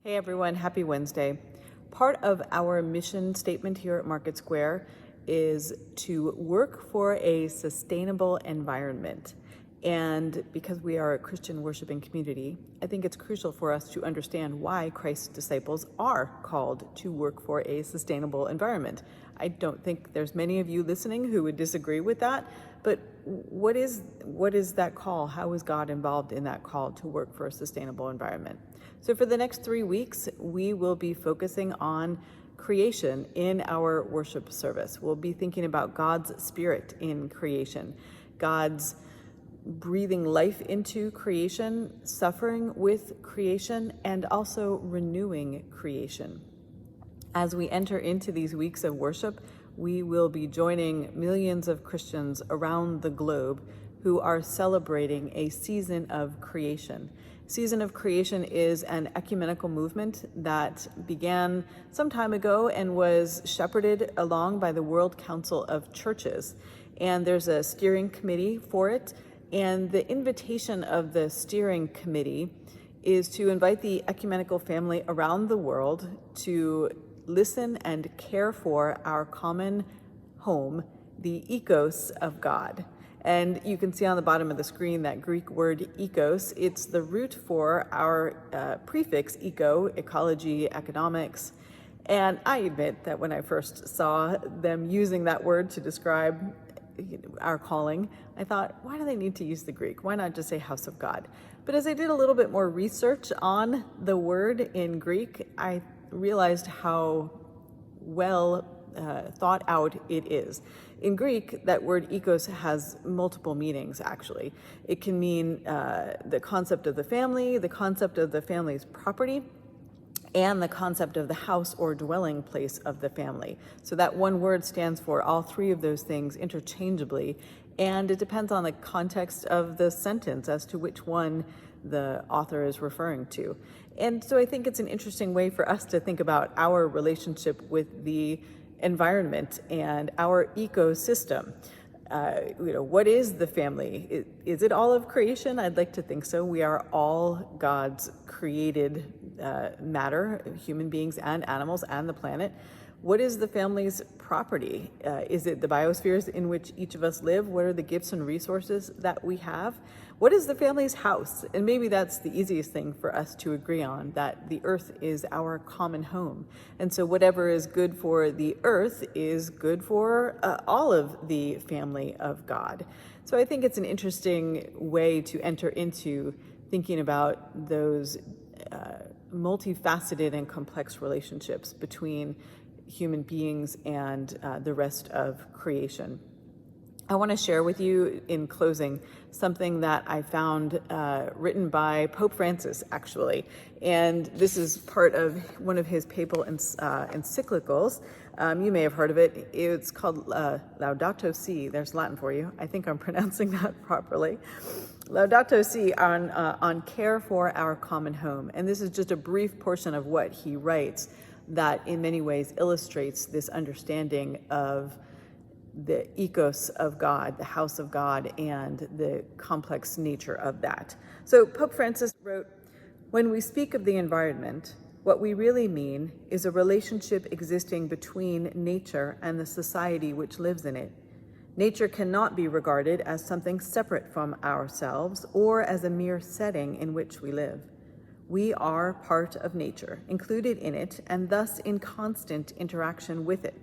Hey everyone, happy Wednesday. Part of our mission statement here at Market Square is to work for a sustainable environment. And because we are a Christian worshiping community, I think it's crucial for us to understand why Christ's disciples are called to work for a sustainable environment. I don't think there's many of you listening who would disagree with that, but what is that call? How is God involved in that call to work for a sustainable environment? So for the next 3 weeks, we will be focusing on creation in our worship service. We'll be thinking about God's spirit in creation, God's breathing life into creation, suffering with creation, and also renewing creation. As we enter into these weeks of worship, we will be joining millions of Christians around the globe who are celebrating a season of creation. Season of Creation is an ecumenical movement that began some time ago and was shepherded along by the World Council of Churches. And there's a steering committee for it. And the invitation of the steering committee is to invite the ecumenical family around the world to listen and care for our common home, the ethos of God. And you can see on the bottom of the screen that Greek word ecos. It's the root for our prefix eco, ecology, economics. And I admit that when I first saw them using that word to describe our calling, I thought, why do they need to use the Greek? Why not just say house of God? But as I did a little bit more research on the word in Greek, I realized how well thought out it is. In Greek, that word ecos has multiple meanings, actually. It can mean the concept of the family, the concept of the family's property, and the concept of the house or dwelling place of the family. So that one word stands for all three of those things interchangeably, and it depends on the context of the sentence as to which one the author is referring to. And so I think it's an interesting way for us to think about our relationship with the environment and our ecosystem. What is the family? Is it all of creation? I'd like to think so. We are all God's created matter, human beings and animals and the planet. What is the family's property? Is it the biospheres in which each of us live? What are the gifts and resources that we have? What is the family's house? And maybe that's the easiest thing for us to agree on, that the earth is our common home. And so whatever is good for the earth is good for all of the family of God. So I think it's an interesting way to enter into thinking about those multifaceted and complex relationships between human beings and the rest of creation. I want to share with you in closing something that I found written by Pope Francis, actually. And this is part of one of his papal encyclicals. You may have heard of it. It's called Laudato Si. There's Latin for you. I think I'm pronouncing that properly. Laudato Si on care for our common home. And this is just a brief portion of what he writes that in many ways illustrates this understanding of the ethos of God, the house of God, and the complex nature of that. So Pope Francis wrote, "When we speak of the environment, what we really mean is a relationship existing between nature and the society which lives in it. Nature cannot be regarded as something separate from ourselves or as a mere setting in which we live. We are part of nature, included in it, and thus in constant interaction with it.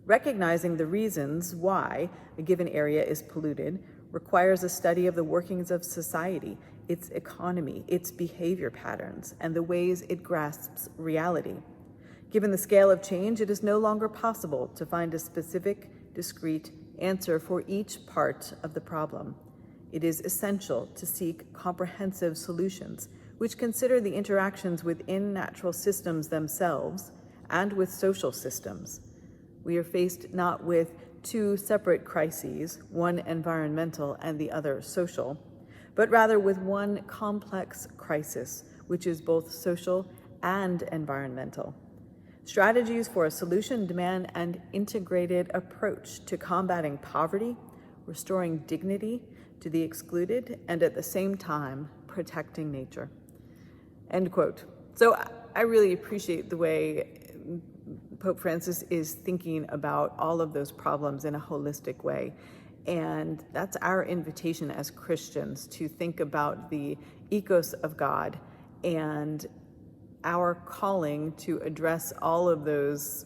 Recognizing the reasons why a given area is polluted requires a study of the workings of society, its economy, its behavior patterns, and the ways it grasps reality. Given the scale of change, it is no longer possible to find a specific, discrete answer for each part of the problem. It is essential to seek comprehensive solutions which consider the interactions within natural systems themselves and with social systems. We are faced not with two separate crises, one environmental and the other social, but rather with one complex crisis, which is both social and environmental. Strategies for a solution demand an integrated approach to combating poverty, restoring dignity to the excluded, and at the same time, protecting nature." End quote. So I really appreciate the way Pope Francis is thinking about all of those problems in a holistic way. And that's our invitation as Christians, to think about the ethos of God and our calling to address all of those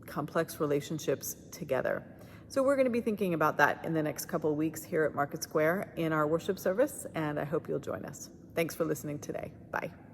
complex relationships together. So we're going to be thinking about that in the next couple of weeks here at Market Square in our worship service, and I hope you'll join us. Thanks for listening today. Bye.